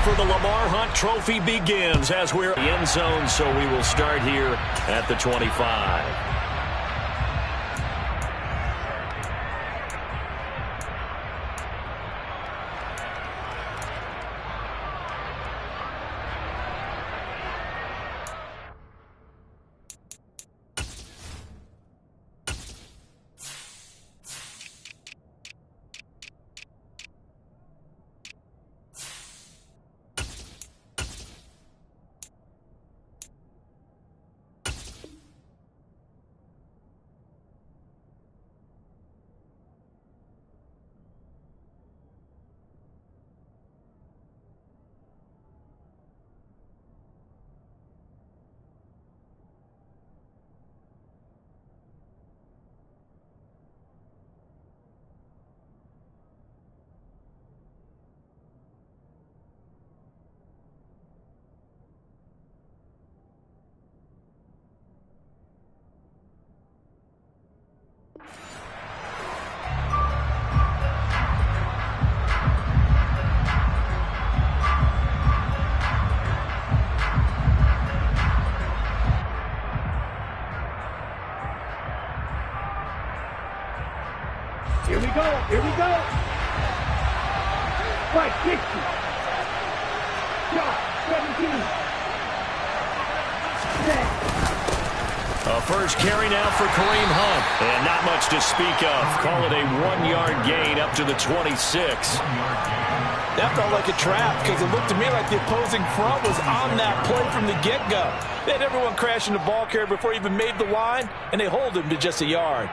for the Lamar Hunt Trophy begins as we're in the end zone, so we will start here at the 25. Here we go. Right, 60. Shot, 17. A first carry now for Kareem Hunt. And not much to speak of. Call it a 1-yard gain up to the 26. That felt like a trap because it looked to me like the opposing front was on that play from the get-go. They had everyone crashing the ball carrier before he even made the line, and they hold him to just a yard.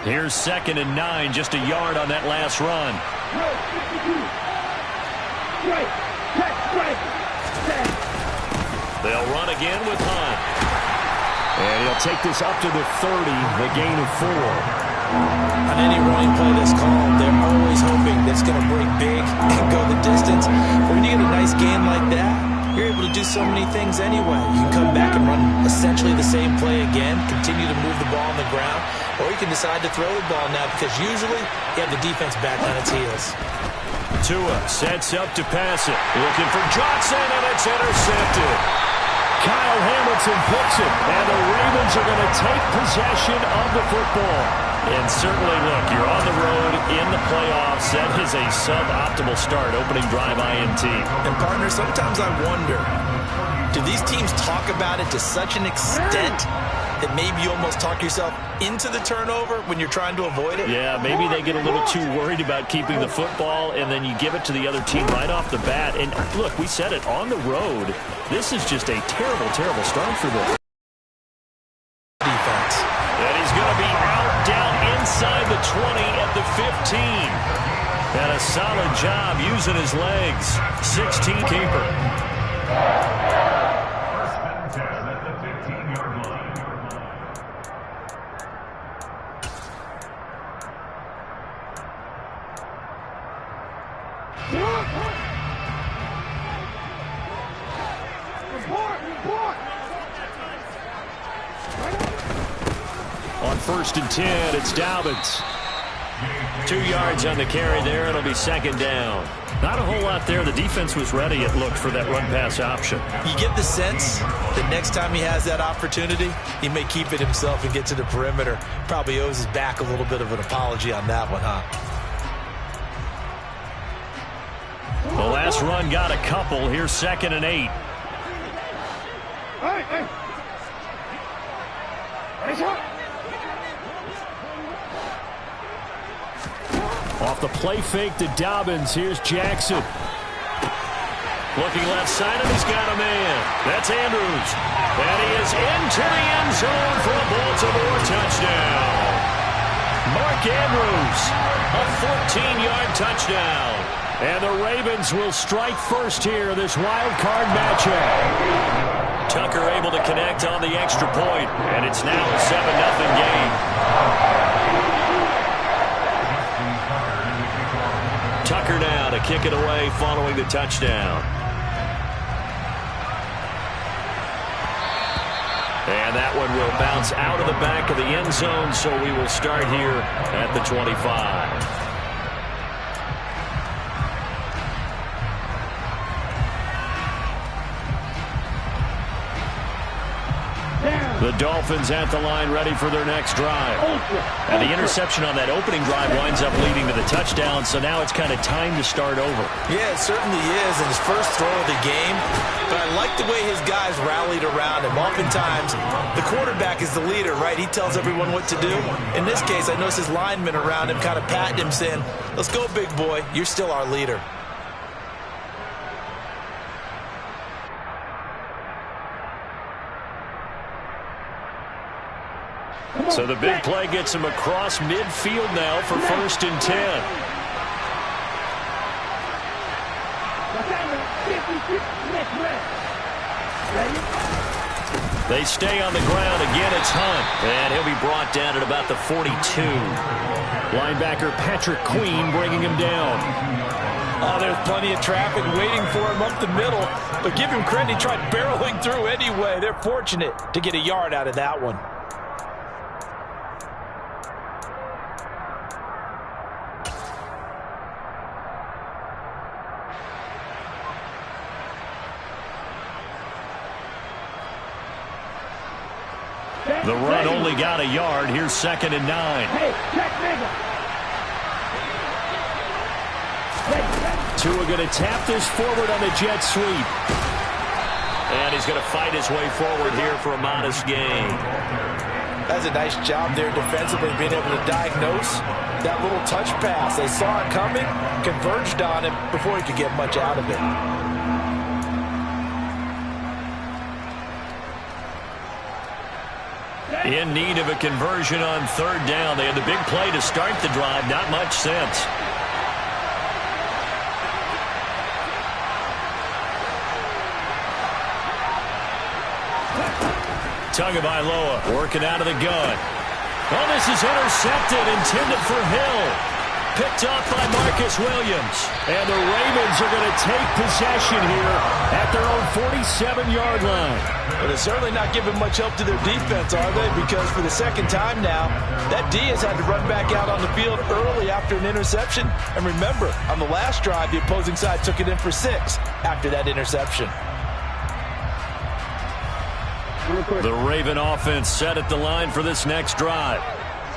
Here's 2nd and 9, just a yard on that last run. They'll run again with Hunt. And he'll take this up to the 30, the gain of 4. On any running play that's called, they're always hoping that it's going to break big and go the distance. But when you get a nice gain like that, you're able to do so many things anyway. You can come back and run essentially the same play again, continue to move the ball on the ground, or you can decide to throw the ball now because usually you have the defense back on its heels. Tua sets up to pass it. Looking for Johnson, and it's intercepted. Kyle Hamilton picks it, and the Ravens are going to take possession of the football. And certainly, look, you're on the road in the playoffs. That is a suboptimal start, opening drive INT. And, partner, sometimes I wonder, do these teams talk about it to such an extent that maybe you almost talk yourself into the turnover when you're trying to avoid it? Yeah, maybe they get a little too worried about keeping the football, and then you give it to the other team right off the bat. And, look, we said it, on the road, this is just a terrible, terrible start for them. Defense. And he's going to be out down inside the 20 at the 15. And a solid job using his legs. 16 keeper. On 1st and 10, it's Dobbins. 2 yards on the carry there. It'll be 2nd down. Not a whole lot there. The defense was ready, it looked, for that run-pass option. You get the sense that next time he has that opportunity, he may keep it himself and get to the perimeter. Probably owes his back a little bit of an apology on that one, huh? The last run got a couple. Here's 2nd and 8. Hey. Off the play fake to Dobbins. Here's Jackson. Looking left side, and he's got a man. That's Andrews. And he is into the end zone for a Baltimore touchdown. Mark Andrews, a 14-yard touchdown. And the Ravens will strike first here, this wild card matchup. Tucker able to connect on the extra point, and it's now a 7-0 game. Tucker now to kick it away following the touchdown. And that one will bounce out of the back of the end zone, so we will start here at the 25. The Dolphins at the line, ready for their next drive. And the interception on that opening drive winds up leading to the touchdown, so now it's kind of time to start over. Yeah, it certainly is in his first throw of the game. But I like the way his guys rallied around him. Oftentimes, the quarterback is the leader, right? He tells everyone what to do. In this case, I noticed his linemen around him kind of patting him, saying, "Let's go, big boy. You're still our leader." So the big play gets him across midfield now for 1st and 10. They stay on the ground. Again, it's Hunt. And he'll be brought down at about the 42. Linebacker Patrick Queen bringing him down. Oh, there's plenty of traffic waiting for him up the middle. But give him credit, he tried barreling through anyway. They're fortunate to get a yard out of that one. The run only got a yard. Here's 2nd and 9. Tua going to tap this forward on the jet sweep. And he's going to fight his way forward here for a modest gain. That's a nice job there defensively, being able to diagnose that little touch pass. They saw it coming, converged on him before he could get much out of it. In need of a conversion on 3rd down. They had the big play to start the drive. Not much sense. Tagovailoa working out of the gun. Oh, this is intercepted, intended for Hill. Picked off by Marcus Williams. And the Ravens are going to take possession here at their own 47-yard line. But they're certainly not giving much help to their defense, are they? Because for the second time now, that D has had to run back out on the field early after an interception. And remember, on the last drive, the opposing side took it in for 6 after that interception. The Raven offense set at the line for this next drive.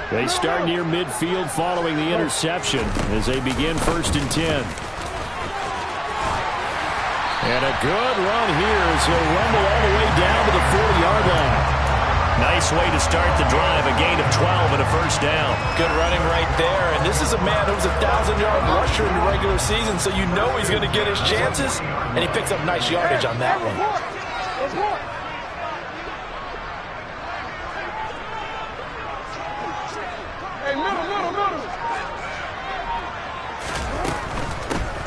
They start near midfield following the interception as they begin 1st and 10. And a good run here as he'll rumble all the way down to the 40-yard line. Nice way to start the drive, a gain of 12 and a 1st down. Good running right there, and this is a man who's a 1,000-yard rusher in the regular season, so you know he's going to get his chances, and he picks up nice yardage on that one.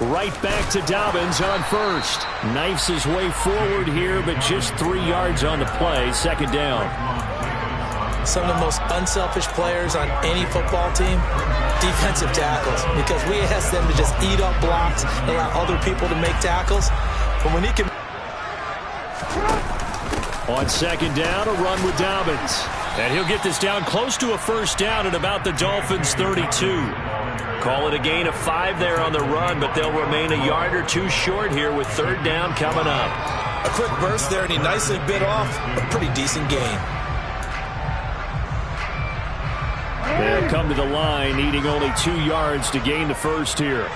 Right back to Dobbins on 1st. Knifes his way forward here, but just 3 yards on the play. 2nd down. Some of the most unselfish players on any football team, defensive tackles, because we ask them to just eat up blocks and allow other people to make tackles. But when he can... On 2nd down, a run with Dobbins. And he'll get this down close to a 1st down at about the Dolphins' 32. Call it a gain of 5 there on the run, but they'll remain a yard or 2 short here with 3rd down coming up. A quick burst there, and he nicely bit off a pretty decent gain. They'll come to the line, needing only 2 yards to gain the 1st here.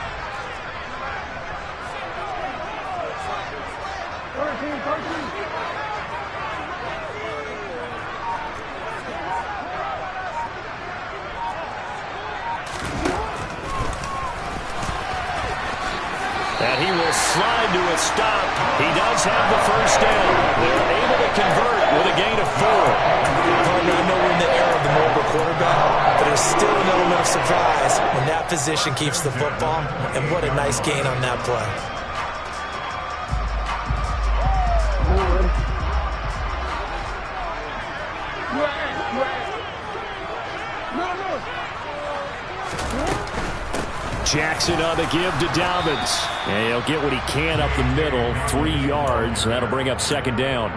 And he will slide to a stop. He does have the 1st down. They're able to convert with a gain of 4. I know we're in the era of the mobile quarterback, but there's still an element of surprise when that position keeps the football. And what a nice gain on that play. Jackson on the give to Dobbins. And he'll get what he can up the middle, 3 yards. That'll bring up 2nd down.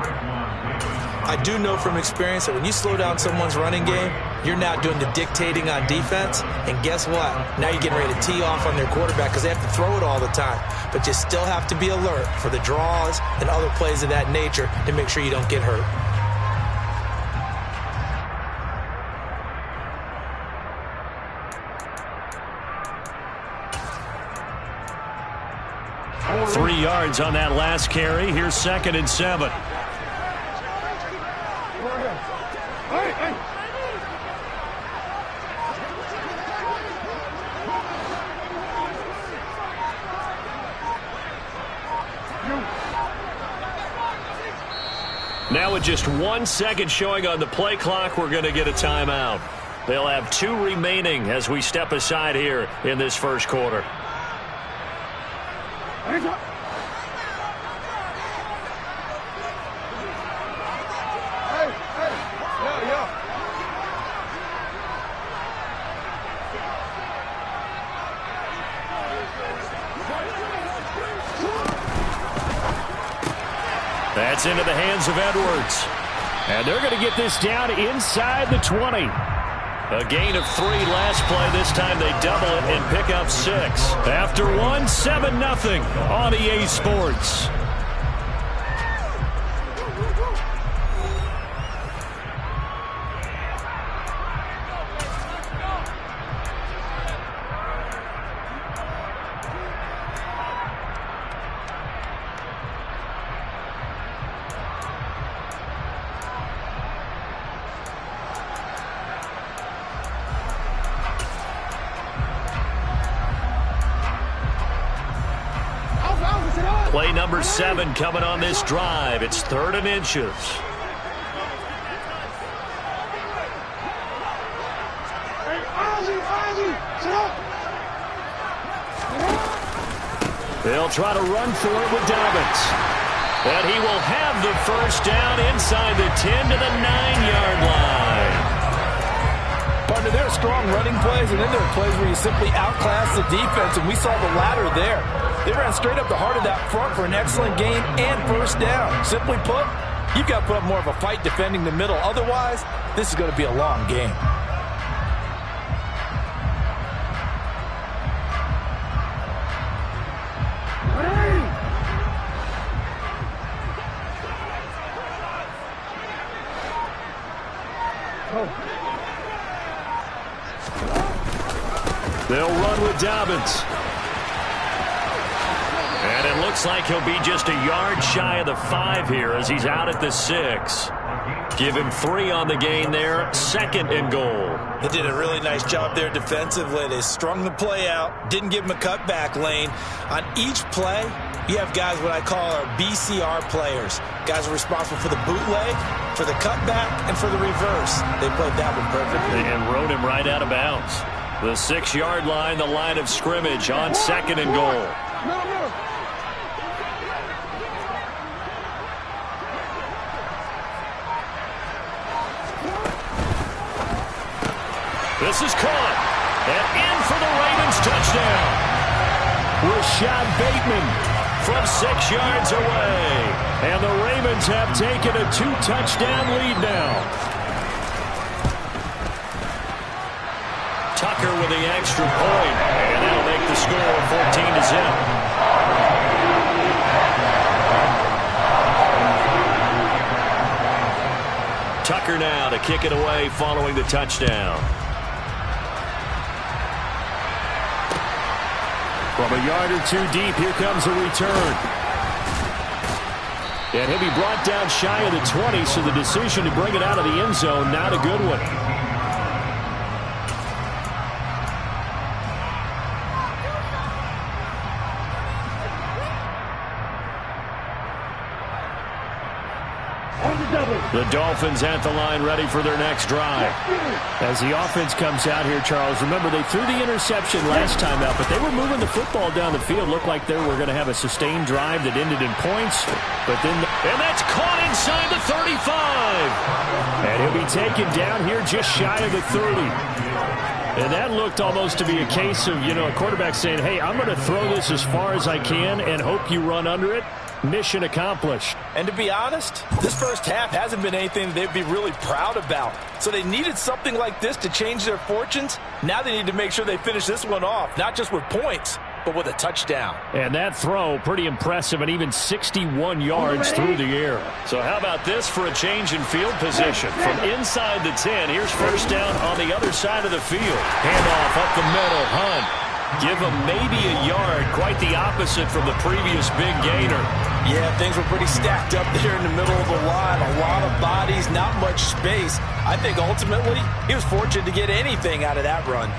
I do know from experience that when you slow down someone's running game, you're now doing the dictating on defense. And guess what? Now you're getting ready to tee off on their quarterback because they have to throw it all the time. But you still have to be alert for the draws and other plays of that nature to make sure you don't get hurt. 3 yards on that last carry. Here's 2nd and 7. Now with just 1 second showing on the play clock, we're going to get a timeout. They'll have 2 remaining as we step aside here in this first quarter. That's into the hands of Edwards. And they're going to get this down inside the 20. A gain of 3 last play. This time they double it and pick up 6. After 1, 7-0 on EA Sports. Play number 7 coming on this drive. It's 3rd and inches. They'll try to run for it with Dobbins. But he will have the first down inside the 10 to the 9-yard line. Partner, there are strong running plays, and then there are plays where you simply outclass the defense, and we saw the latter there. They ran straight up the heart of that front for an excellent gain and first down. Simply put, you've got to put up more of a fight defending the middle. Otherwise, this is going to be a long game. They'll run with Dobbins. And it looks like he'll be just a yard shy of the 5 here as he's out at the 6. Give him 3 on the gain there. 2nd and goal. They did a really nice job there defensively. They strung the play out, didn't give him a cutback lane. On each play, you have guys what I call our BCR players. Guys are responsible for the bootleg, for the cutback, and for the reverse. They played that one perfectly. And rode him right out of bounds. The 6-yard line, the line of scrimmage on 2nd and goal. This is caught. And in for the Ravens touchdown. Rashad Bateman from 6 yards away. And the Ravens have taken a 2-touchdown lead now. Tucker with the extra point. And that'll make the score 14-0. Tucker now to kick it away following the touchdown. From a yard or 2 deep, here comes a return. And he'll be brought down shy of the 20, so the decision to bring it out of the end zone, not a good one. The Dolphins at the line ready for their next drive. As the offense comes out here, Charles, remember they threw the interception last time out, but they were moving the football down the field. Looked like they were going to have a sustained drive that ended in points. But then, and that's caught inside the 35. And he'll be taken down here just shy of the 30. And that looked almost to be a case of, a quarterback saying, hey, I'm going to throw this as far as I can and hope you run under it. Mission accomplished. And to be honest, this first half hasn't been anything they'd be really proud about. So they needed something like this to change their fortunes. Now they need to make sure they finish this one off, not just with points, but with a touchdown. And that throw, pretty impressive, and even 61 yards through the air. So how about this for a change in field position? From inside the 10, here's first down on the other side of the field. Handoff up the middle, Hunt. Give him maybe a yard, quite the opposite from the previous big gainer. Yeah, things were pretty stacked up there in the middle of the line. A lot of bodies, not much space. I think ultimately he was fortunate to get anything out of that run.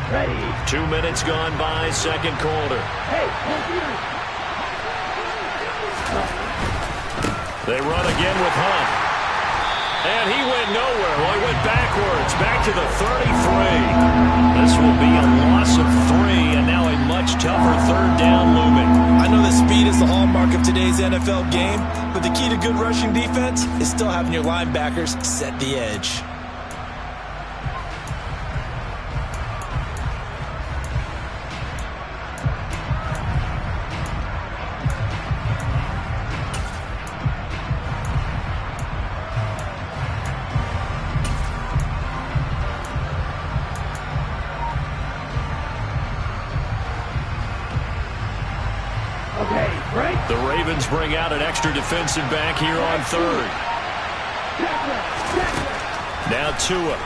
Ready. 2 minutes gone by, second quarter. Hey. They run again with Hunt. And he went nowhere. Well, he went backwards, back to the 33. This will be a loss of 3, and now a much tougher third down looming. I know that speed is the hallmark of today's NFL game, but the key to good rushing defense is still having your linebackers set the edge. The Ravens bring out an extra defensive back here on third. Now Tua.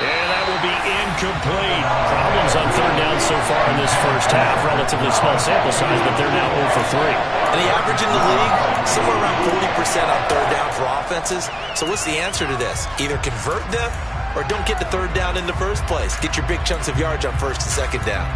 And that will be incomplete. Problems on third down so far in this first half. Relatively small sample size, but they're now 0 for 3. And the average in the league, somewhere around 40% on third down for offenses. So what's the answer to this? Either convert them or don't get the third down in the first place. Get your big chunks of yards on first and second down.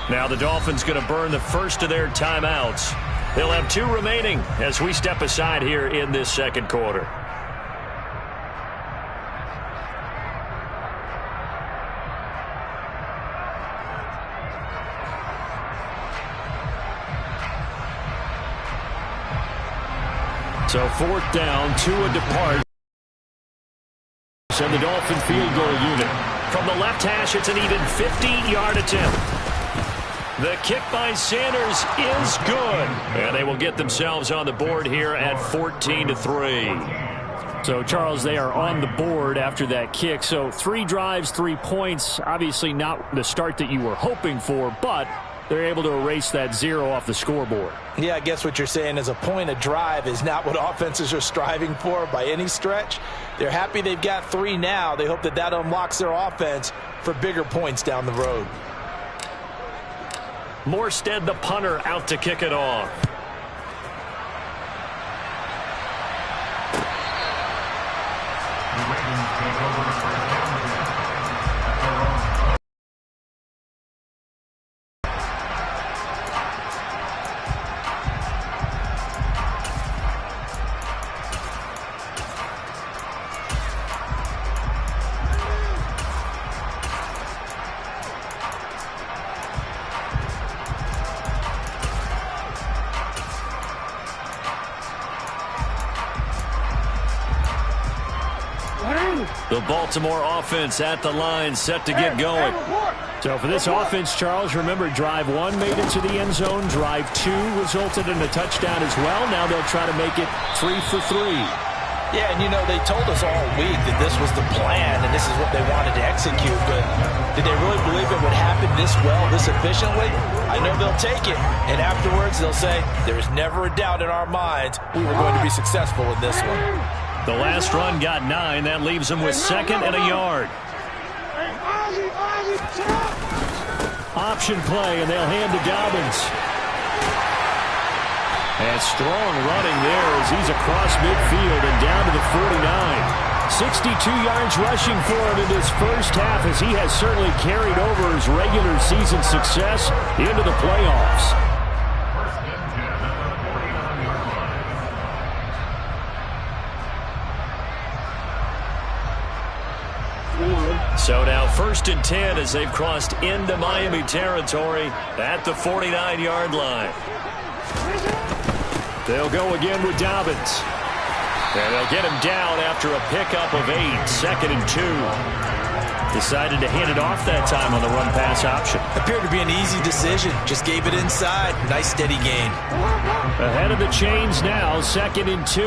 Now the Dolphins going to burn the first of their timeouts. They'll have 2 remaining as we step aside here in this second quarter. So fourth down, Tua departs. And the Dolphin field goal unit. From the left hash, it's an even 50-yard attempt. The kick by Sanders is good. And they will get themselves on the board here at 14-3. So, Charles, they are on the board after that kick. So 3 drives, 3 points. Obviously not the start that you were hoping for, but they're able to erase that 0 off the scoreboard. Yeah, I guess what you're saying is a point a drive is not what offenses are striving for by any stretch. They're happy they've got 3 now. They hope that that unlocks their offense for bigger points down the road. Morstead, the punter, out to kick it off. The Baltimore offense at the line, set to get going. So for this offense, Charles, remember drive 1 made it to the end zone. Drive 2 resulted in a touchdown as well. Now they'll try to make it 3 for 3. Yeah, and you know, they told us all week that this was the plan and this is what they wanted to execute, but did they really believe it would happen this well, this efficiently? I know they'll take it, and afterwards they'll say, there's never a doubt in our minds we were going to be successful in this one. The last run got 9. That leaves them with 2nd and a yard. Option play, and they'll hand to Dobbins. And strong running there as he's across midfield and down to the 49. 62 yards rushing for him in this first half as he has certainly carried over his regular season success into the playoffs. So now First and 10 as they've crossed into Miami territory at the 49-yard line. They'll go again with Dobbins. And they'll get him down after a pickup of 8, 2nd and 2. Decided to hand it off that time on the run-pass option. Appeared to be an easy decision. Just gave it inside. Nice steady gain. Ahead of the chains now, 2nd and 2.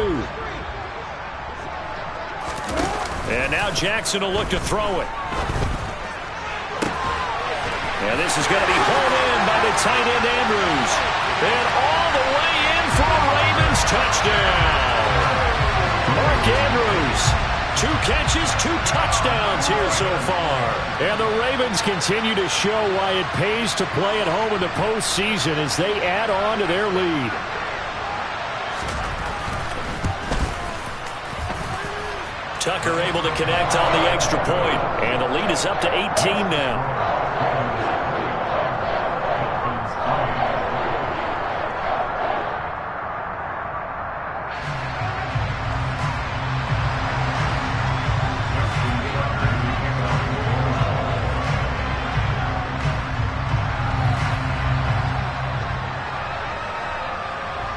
And now Jackson will look to throw it. And this is going to be hauled in by the tight end Andrews. And all the way in for a Ravens touchdown. Mark Andrews, 2 catches, 2 touchdowns here so far. And the Ravens continue to show why it pays to play at home in the postseason as they add on to their lead. Tucker able to connect on the extra point, and the lead is up to 18 now.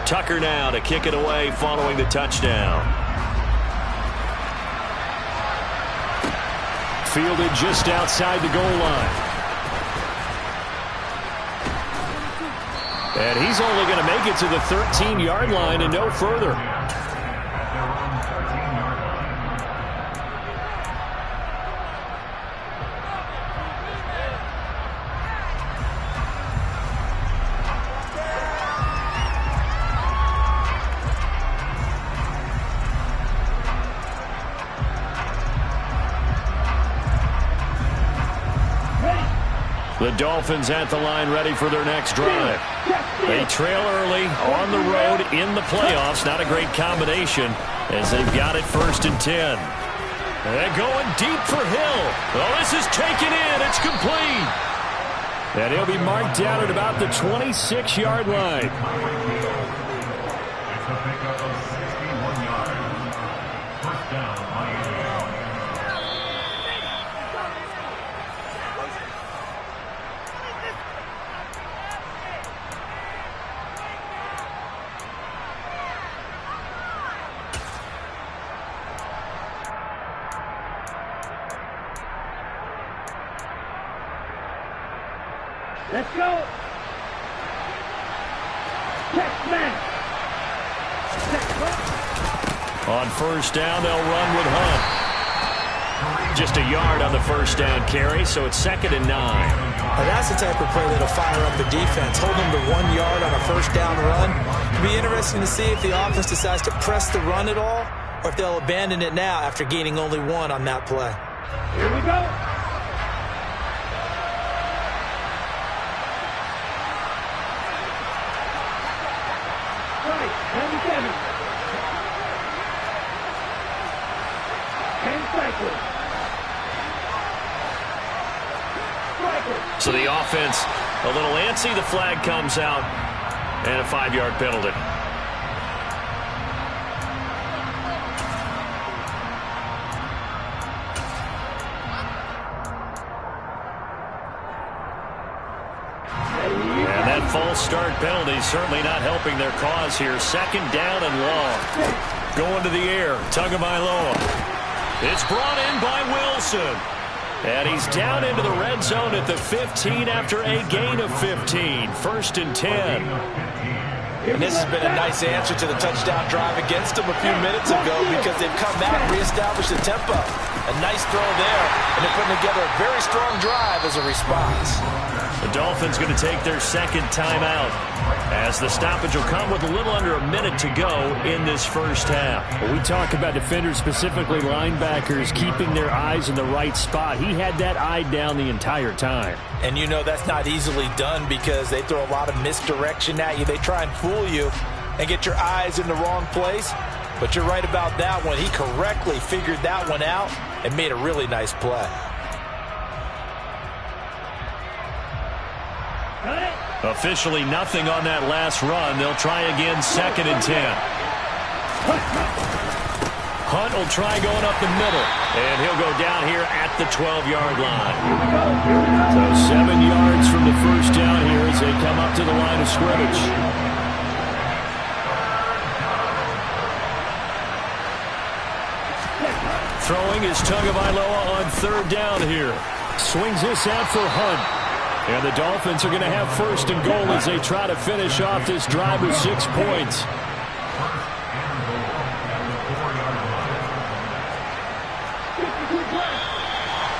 Tucker now to kick it away following the touchdown. Fielded just outside the goal line. And he's only going to make it to the 13-yard line and no further. The Dolphins at the line ready for their next drive. They trail early on the road in the playoffs. Not a great combination as they've got it 1st and 10. They're going deep for Hill. Oh, this is taken in. It's complete. And he'll be marked down at about the 26-yard line. It's a pickup of 61 yards. First down, Miami. Let's go. Check man. On first down, they'll run with Hunt. Just a yard on the first down carry, so it's 2nd and 9. Now that's the type of play that'll fire up the defense. Hold them to 1 yard on a first down run. It'll be interesting to see if the offense decides to press the run at all, or if they'll abandon it now after gaining only 1 on that play. Here we go. So the offense a little antsy. The flag comes out and a 5-yard penalty. And that false start penalty certainly not helping their cause here. 2nd down and long. Going to the air. Tagovailoa. It's brought in by Wilson. And he's down into the red zone at the 15 after a gain of 15. 1st and 10. And this has been a nice answer to the touchdown drive against them a few minutes ago because they've come back and reestablished the tempo. A nice throw there, and they're putting together a very strong drive as a response. The Dolphins going to take their 2nd timeout as the stoppage will come with a little under a minute to go in this first half. Well, we talk about defenders, specifically linebackers, keeping their eyes in the right spot. He had that eye down the entire time. And you know that's not easily done because they throw a lot of misdirection at you. They try and fool you and get your eyes in the wrong place. But you're right about that one. He correctly figured that one out and made a really nice play. Officially nothing on that last run. They'll try again 2nd and 10. Hunt will try going up the middle, and he'll go down here at the 12-yard line. So 7 yards from the first down here as they come up to the line of scrimmage. Throwing is Tagovailoa on third down here. Swings this out for Hunt. And the Dolphins are going to have first and goal as they try to finish off this drive with 6 points.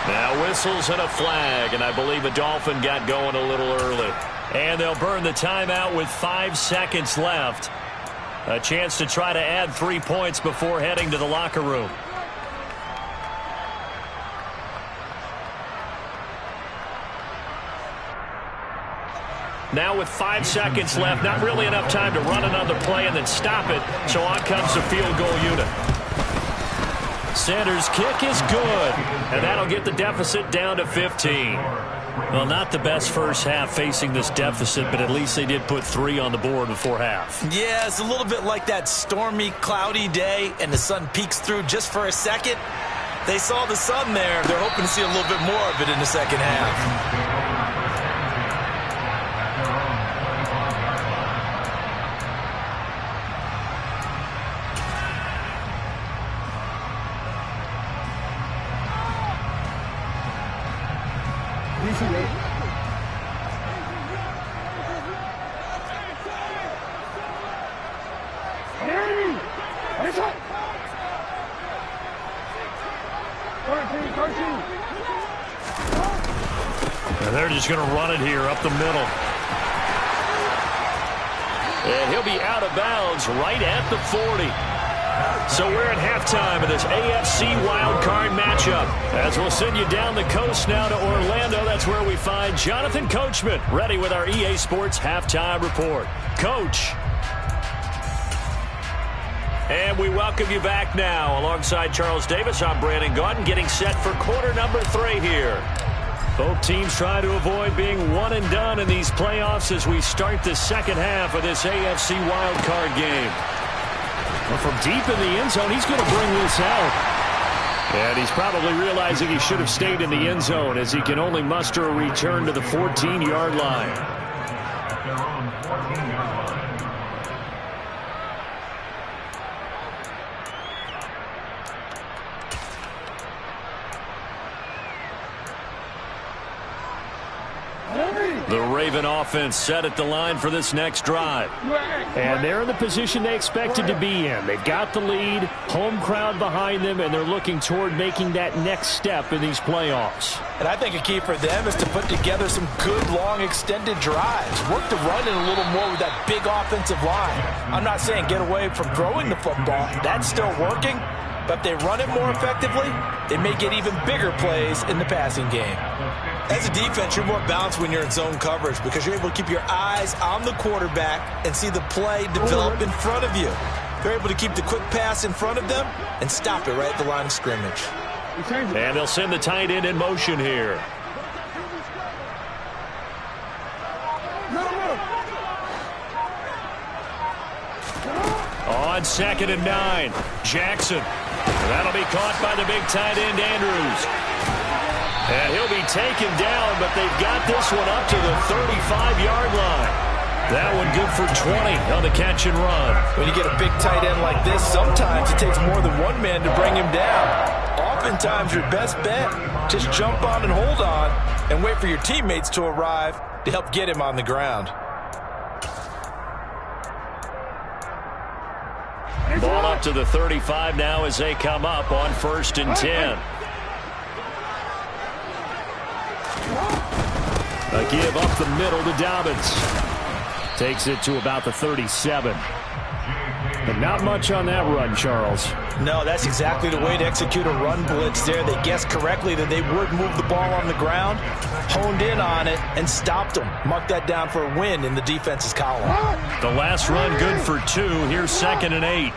Now whistles and a flag, and I believe a Dolphin got going a little early. And they'll burn the timeout with 5 seconds left. A chance to try to add 3 points before heading to the locker room. Now with 5 seconds left, not really enough time to run another play and then stop it, so on comes the field goal unit. Sanders' kick is good, and that'll get the deficit down to 15. Well, not the best first half facing this deficit, but at least they did put 3 on the board before half. Yeah, it's a little bit like that stormy, cloudy day, and the sun peeks through just for a second. They saw the sun there. They're hoping to see a little bit more of it in the second half. And they're just going to run it here up the middle. And he'll be out of bounds right at the 40. So we're at halftime of this AFC wildcard matchup. As we'll send you down the coast now to Orlando, that's where we find Jonathan Coachman ready with our EA Sports halftime report. Coach. And we welcome you back now. Alongside Charles Davis, I'm Brandon Gaudin, getting set for quarter number 3 here. Both teams try to avoid being one and done in these playoffs as we start the second half of this AFC wildcard game. Well, from deep in the end zone, he's going to bring this out. And he's probably realizing he should have stayed in the end zone as he can only muster a return to the 14-yard line. The Raven offense set at the line for this next drive. And they're in the position they expected to be in. They've got the lead, home crowd behind them, and they're looking toward making that next step in these playoffs. And I think a key for them is to put together some good, long, extended drives. Work the run in a little more with that big offensive line. I'm not saying get away from throwing the football. That's still working. But if they run it more effectively, they may get even bigger plays in the passing game. As a defense, you're more balanced when you're in zone coverage because you're able to keep your eyes on the quarterback and see the play develop in front of you. They're able to keep the quick pass in front of them and stop it right at the line of scrimmage. And they'll send the tight end in motion here. On 2nd and 9, Jackson. That'll be caught by the big tight end, Andrews. And he'll be taken down, but they've got this one up to the 35-yard line. That one good for 20 on the catch and run. When you get a big tight end like this, sometimes it takes more than one man to bring him down. Oftentimes, your best bet, just jump on and hold on and wait for your teammates to arrive to help get him on the ground. Ball up to the 35 now as they come up on 1st and 10. A give up the middle to Dobbins. Takes it to about the 37. But not much on that run, Charles. No, that's exactly the way to execute a run blitz there. They guessed correctly that they would move the ball on the ground, honed in on it, and stopped them. Mark that down for a win in the defense's column. The last run good for 2. Here's 2nd and 8.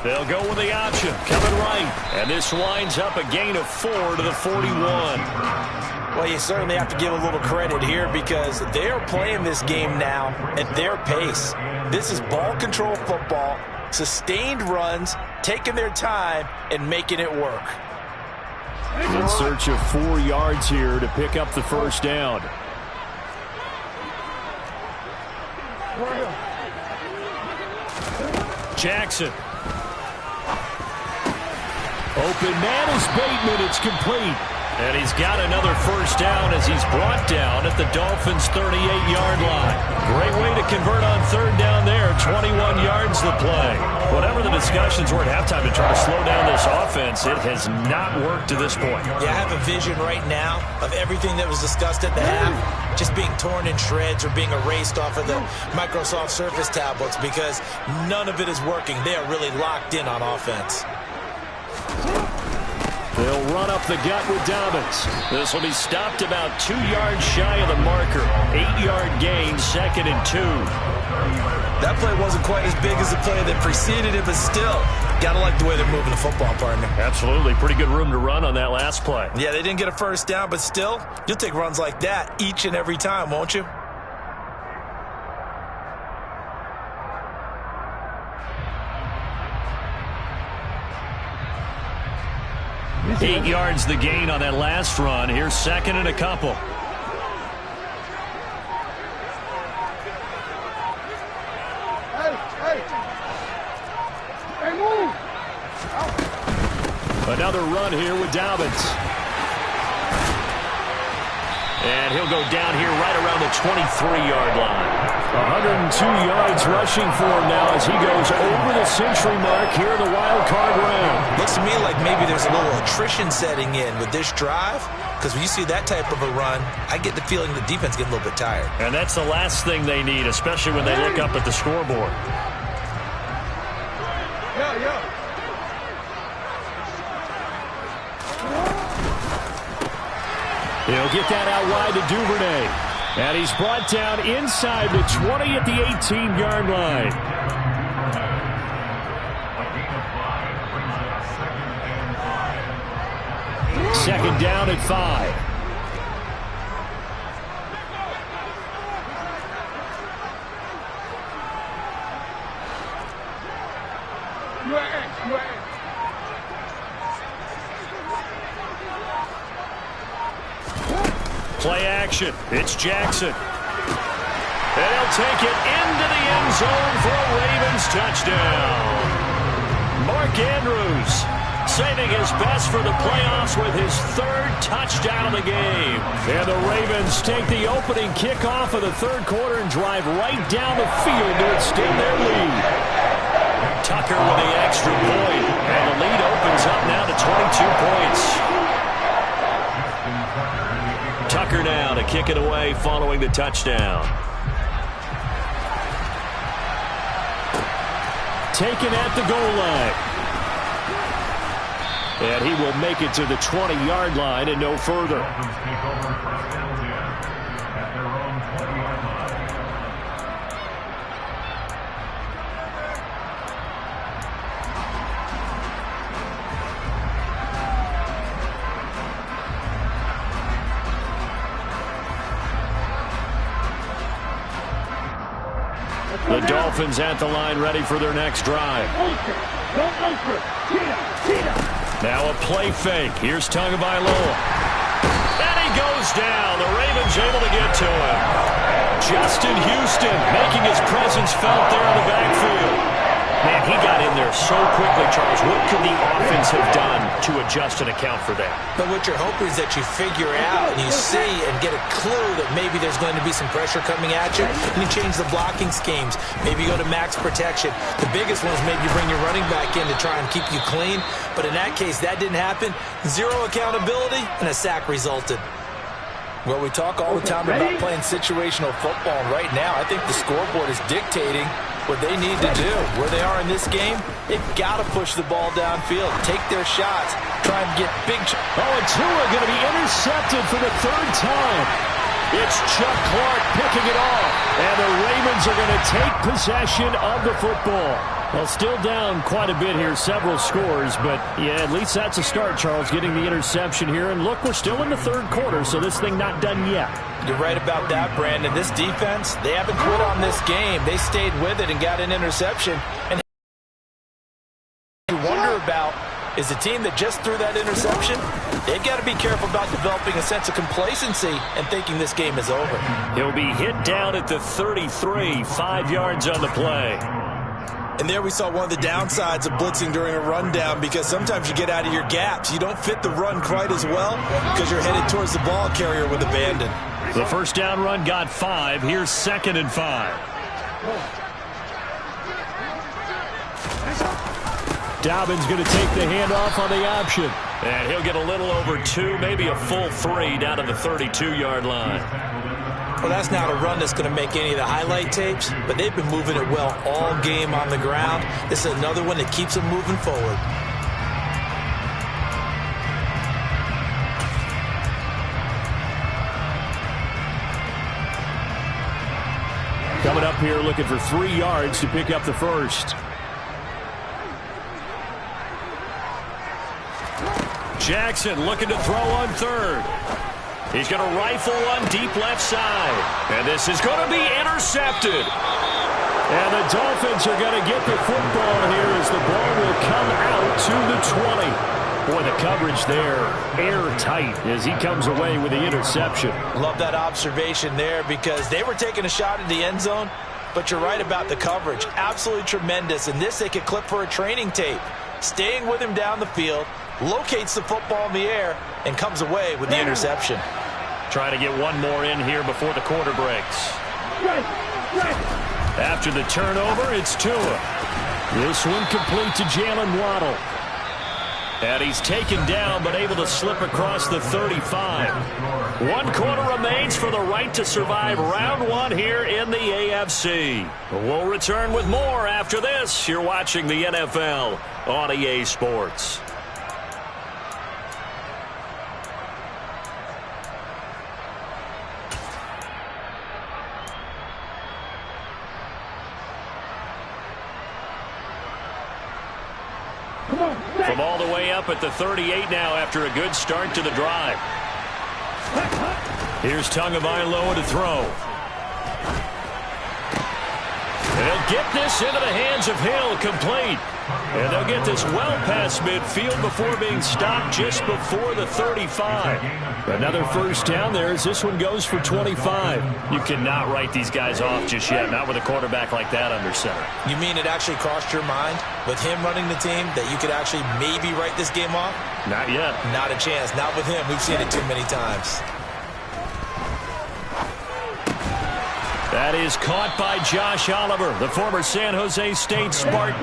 They'll go with the option, coming right. And this winds up a gain of 4 to the 41. Well, Well, you certainly have to give a little credit here because they're playing this game now at their pace. This is ball control football, sustained runs, taking their time, and making it work. In search of 4 yards here to pick up the first down. Jackson. Open man is Bateman. It's complete. And he's got another first down as he's brought down at the Dolphins' 38-yard line. Great way to convert on third down there. 21 yards the play. Whatever the discussions were at halftime to try to slow down this offense, it has not worked to this point. Yeah, I have a vision right now of everything that was discussed at the half just being torn in shreds or being erased off of the Microsoft Surface tablets because none of it is working. They are really locked in on offense. They'll run up the gut with Dobbins. This will be stopped about 2 yards shy of the marker. 8-yard gain, 2nd and 2. That play wasn't quite as big as the play that preceded it, but still, gotta like the way they're moving the football, partner. Absolutely. Pretty good room to run on that last play. Yeah, they didn't get a first down, but still, you'll take runs like that each and every time, won't you? 8 yards the gain on that last run. Here's 2nd and a couple. Hey, move! Another run here with Dobbins. And he'll go down here right around the 23-yard line. 102 yards rushing for him now as he goes over the century mark here in the wild card round. Looks to me like maybe there's a little attrition setting in with this drive, because when you see that type of a run, I get the feeling the defense getting a little bit tired. And that's the last thing they need, especially when they look up at the scoreboard. He'll get that out wide to Duvernay. And he's brought down inside the 20 at the 18-yard line. Second down at 5. Play action. It's Jackson. And he'll take it into the end zone for a Ravens touchdown. Mark Andrews saving his best for the playoffs with his 3rd touchdown of the game. And the Ravens take the opening kickoff of the 3rd quarter and drive right down the field to extend their lead. Tucker with the extra point. And the lead opens up now to 22 points. Tucker now to kick it away following the touchdown. Taken at the goal line. And he will make it to the 20-yard line and no further. The Dolphins at the line ready for their next drive. Now a play fake. Here's Tagovailoa. And he goes down. The Ravens able to get to him. Justin Houston making his presence felt there in the backfield. Man, he got in there so quickly, Charles. What could the offense have done to adjust and account for that? But what you're hoping is that you figure out and you see and get a clue that maybe there's going to be some pressure coming at you, and you change the blocking schemes. Maybe you go to max protection. The biggest one is maybe you bring your running back in to try and keep you clean. But in that case, that didn't happen. 0 accountability, and a sack resulted. Well, we talk all the time about playing situational football, and right now I think the scoreboard is dictating what they need to do. Where they are in this game, they've got to push the ball downfield, take their shots, try and get big shots. Oh, and Tua going to be intercepted for the 3rd time. It's Chuck Clark picking it off, and the Ravens are going to take possession of the football. Well, still down quite a bit here, several scores, but yeah, at least that's a start, Charles, getting the interception here. And look, we're still in the third quarter, so this thing not done yet. You're right about that, Brandon. This defense, they haven't quit on this game. They stayed with it and got an interception. And you wonder about is the team that just threw that interception, they've got to be careful about developing a sense of complacency and thinking this game is over. He'll be hit down at the 33, 5 yards on the play. And there we saw one of the downsides of blitzing during a rundown, because sometimes you get out of your gaps. You don't fit the run quite as well because you're headed towards the ball carrier with abandon. The first down run got 5. Here's 2nd and 5. Dobbins going to take the handoff on the option. And he'll get a little over 2, maybe a full 3 down to the 32-yard line. Well, that's not a run that's going to make any of the highlight tapes, but they've been moving it well all game on the ground. This is another one that keeps them moving forward. Coming up here looking for 3 yards to pick up the first. Jackson looking to throw on 3rd. He's going to rifle one deep left side. And this is going to be intercepted. And the Dolphins are going to get the football here as the ball will come out to the 20. Boy, the coverage there, airtight as he comes away with the interception. Love that observation there, because they were taking a shot at the end zone, but you're right about the coverage. Absolutely tremendous. And this they could clip for a training tape. Staying with him down the field, locates the football in the air, and comes away with the interception. Trying to get one more in here before the quarter breaks. After the turnover, it's Tua. This one complete to Jalen Waddle. And he's taken down, but able to slip across the 35. 1 quarter remains for the right to survive round 1 here in the AFC. We'll return with more after this. You're watching the NFL on EA Sports. From all the way up at the 38 now after a good start to the drive. Here's Tagovailoa to throw. They'll get this into the hands of Hill, complete. And they'll get this well past midfield before being stopped just before the 35. Another first down there as this one goes for 25. You cannot write these guys off just yet, not with a quarterback like that under center. You mean it actually crossed your mind with him running the team that you could actually maybe write this game off? Not yet. Not a chance. Not with him. We've seen it too many times. That is caught by Josh Oliver, the former San Jose State Spartan.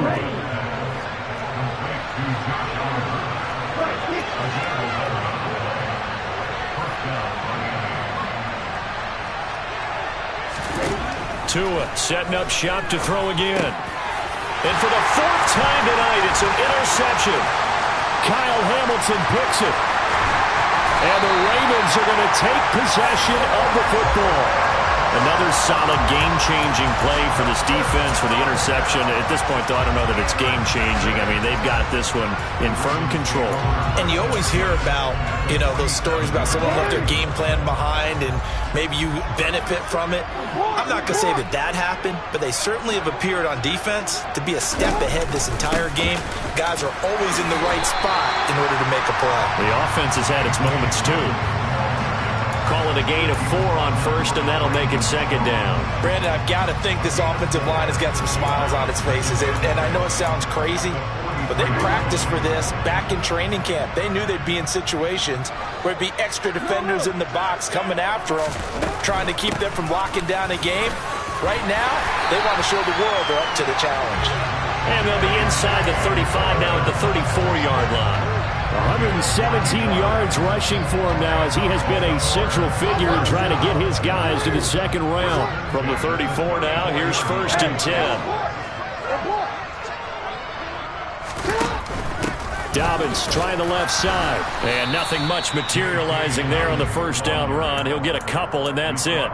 Tua setting up shop to throw again. And for the 4th time tonight, it's an interception. Kyle Hamilton picks it. And the Ravens are going to take possession of the football. Another solid game-changing play for this defense for the interception. At this point, though, I don't know that it's game-changing. I mean, they've got this one in firm control. And you always hear about, those stories about someone left their game plan behind and maybe you benefit from it. I'm not going to say that happened, but they certainly have appeared on defense to be a step ahead this entire game. Guys are always in the right spot in order to make a play. The offense has had its moments, too. Call it a gain of 4 on first, and that'll make it 2nd down. Brandon, I've got to think this offensive line has got some smiles on its faces. And I know it sounds crazy, but they practiced for this back in training camp. They knew they'd be in situations where it'd be extra defenders in the box coming after them, trying to keep them from locking down a game. Right now, they want to show the world they're up to the challenge. And they'll be inside the 35 now at the 34-yard line. 117 yards rushing for him now as he has been a central figure in trying to get his guys to the 2nd round. From the 34 now, here's 1st and 10. Dobbins trying the left side. And nothing much materializing there on the first down run. He'll get a couple, and that's it.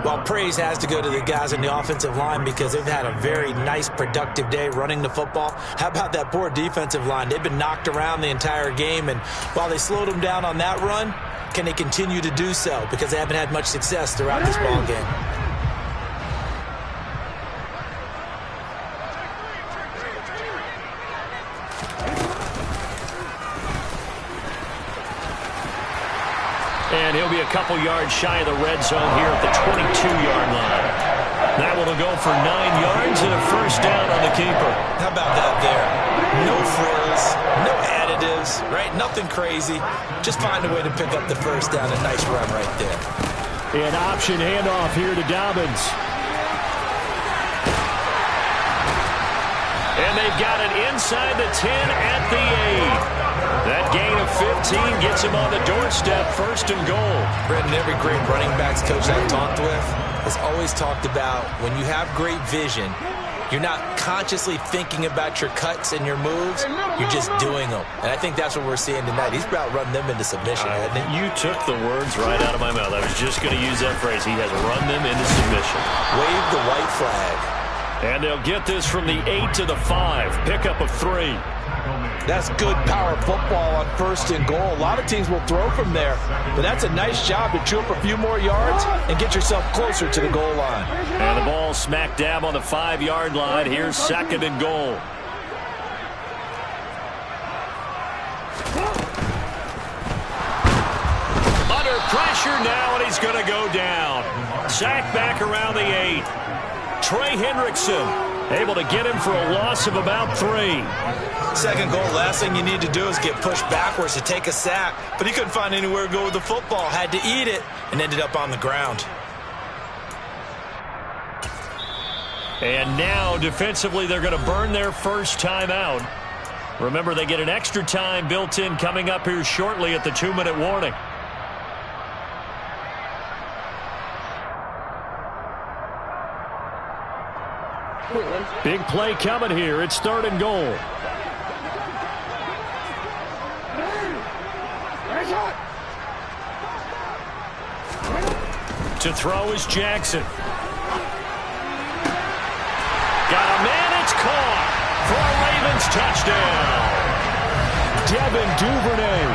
Well, praise has to go to the guys in the offensive line because they've had a very nice, productive day running the football. How about that poor defensive line? They've been knocked around the entire game, and while they slowed them down on that run, can they continue to do so? Because they haven't had much success throughout this ball game. And he'll be a couple yards shy of the red zone here at the 22-yard line. That one will go for 9 yards and a first down on the keeper. How about that there? No frills, no additives, right? Nothing crazy. Just find a way to pick up the first down. A nice run right there. An option handoff here to Dobbins. And they've got it inside the 10 at the 8. That gain of 15 gets him on the doorstep, first and goal. Brendan, every great running backs coach I've talked with has always talked about when you have great vision, you're not consciously thinking about your cuts and your moves, you're just doing them. And I think that's what we're seeing tonight. He's about running them into submission, hasn't he? You took the words right out of my mouth. I was just going to use that phrase. He has run them into submission. Wave the white flag. And they'll get this from the 8 to the 5. Pickup of 3. That's good power football on first and goal. A lot of teams will throw from there, but that's a nice job to chew up a few more yards and get yourself closer to the goal line. And the ball smack dab on the 5-yard line. Here's second and goal. Under pressure now, and he's going to go down. Sack back around the 8. Trey Hendrickson able to get him for a loss of about 3. Second goal, last thing you need to do is get pushed backwards to take a sack. But he couldn't find anywhere to go with the football. Had to eat it and ended up on the ground. And now, defensively, they're going to burn their first time out. Remember, they get an extra time built in coming up here shortly at the 2-minute warning. Big play coming here. It's third and goal. To throw is Jackson. Got a man, it's caught for a Ravens touchdown. Devin Duvernay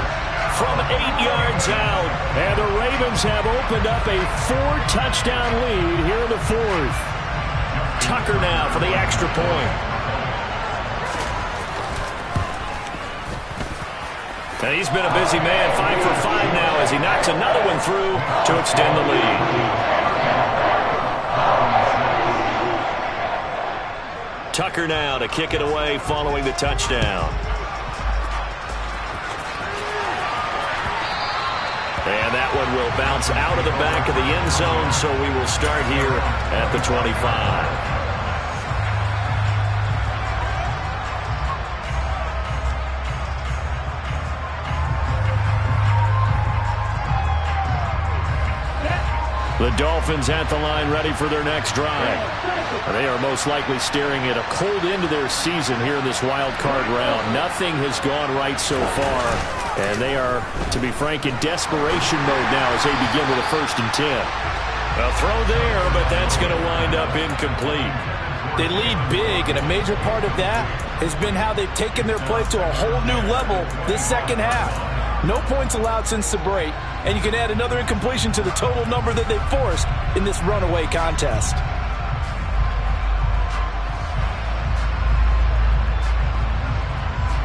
from 8 yards out. And the Ravens have opened up a 4-touchdown lead here in the 4th. Tucker now for the extra point. And he's been a busy man, 5 for 5 now as he knocks another one through to extend the lead. Tucker now to kick it away following the touchdown. And that one will bounce out of the back of the end zone, so we will start here at the 25. The Dolphins at the line ready for their next drive. They are most likely staring at a cold end to their season here in this wild card round. Nothing has gone right so far, and they are, to be frank, in desperation mode now as they begin with a 1st and 10. A throw there, but that's going to wind up incomplete. They lead big, and a major part of that has been how they've taken their play to a whole new level this second half. No points allowed since the break, and you can add another incompletion to the total number that they forced in this runaway contest.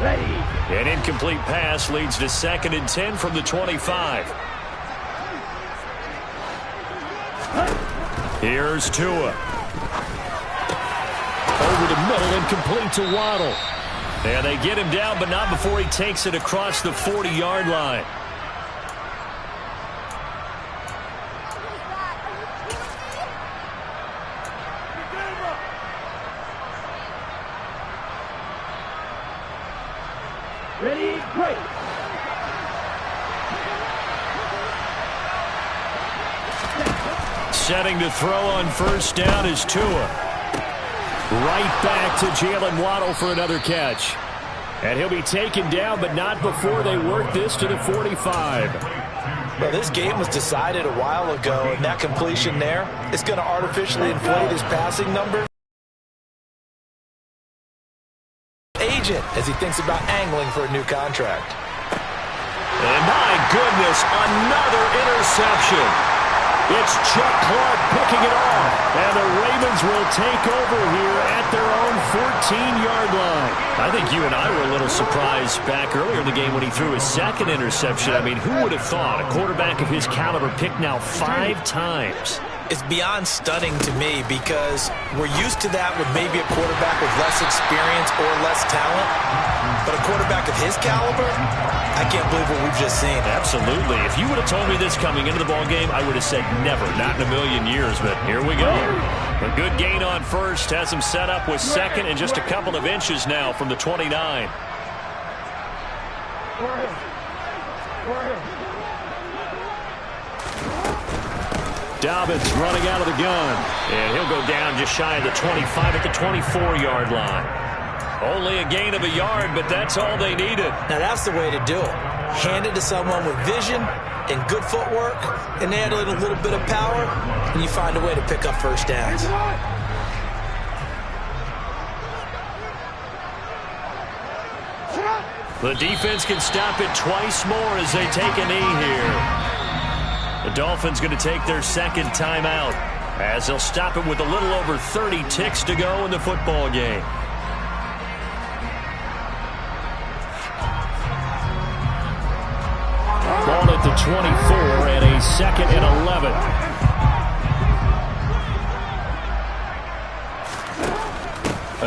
Ready. An incomplete pass leads to 2nd and 10 from the 25. Here's Tua. Over the middle and complete to Waddle. And they get him down, but not before he takes it across the 40-yard line. Ready, break. Setting to throw on first down is Tua. Right back to Jalen Waddle for another catch. And he'll be taken down, but not before they work this to the 45. Well, this game was decided a while ago, and that completion there is going to artificially inflate his passing number. Agent as he thinks about angling for a new contract. And my goodness, another interception. It's Chuck Clark picking it off. And the Ravens will take over here at their own 14-yard line. I think you and I were a little surprised back earlier in the game when he threw his second interception. I mean, who would have thought a quarterback of his caliber picked now 5 times? It's beyond stunning to me because we're used to that with maybe a quarterback with less experience or less talent. But a quarterback of his caliber, I can't believe what we've just seen. Absolutely. If you would have told me this coming into the ballgame, I would have said never, not in a million years. But here we go. A good gain on first has him set up with second and just a couple of inches now from the 29. Dobbins running out of the gun. And he'll go down just shy of the 25 at the 24-yard line. Only a gain of a yard, but that's all they needed. Now that's the way to do it. Hand it to someone with vision and good footwork, and add a little bit of power, and you find a way to pick up first downs. The defense can stop it twice more as they take a knee here. The Dolphins going to take their second timeout as they'll stop it with a little over 30 ticks to go in the football game. Ball at the 24 and a 2nd and 11.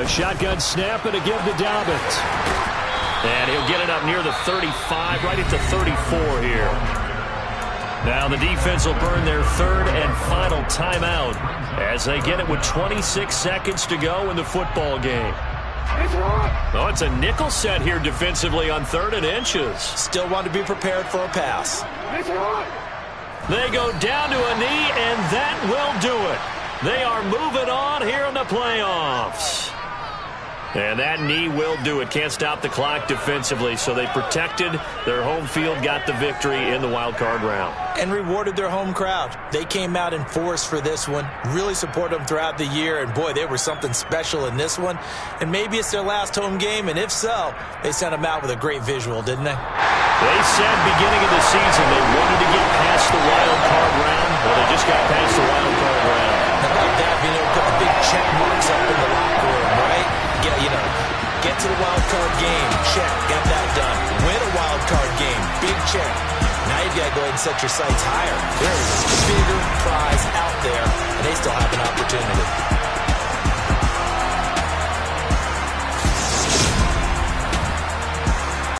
A shotgun snap and a give to Dobbins. And he'll get it up near the 35, right at the 34 here. Now the defense will burn their third and final timeout as they get it with 26 seconds to go in the football game. Oh, it's a nickel set here defensively on 3rd and inches. Still want to be prepared for a pass. They go down to a knee, and that will do it. They are moving on here in the playoffs. And that knee will do it. Can't stop the clock defensively, so they protected their home field, got the victory in the wild card round. And rewarded their home crowd. They came out in force for this one, really supported them throughout the year, and boy, they were something special in this one. And maybe it's their last home game, and if so, they sent them out with a great visual, didn't they? They said beginning of the season they wanted to get past the wild card round. Well, they just got past the wild card round. How about that, being able to put the big check marks up in the locker room, right? Get to the wild card game, check, got that done. Win a wild card game, big check. Now you've got to go ahead and set your sights higher. There is a bigger prize out there, and they still have an opportunity.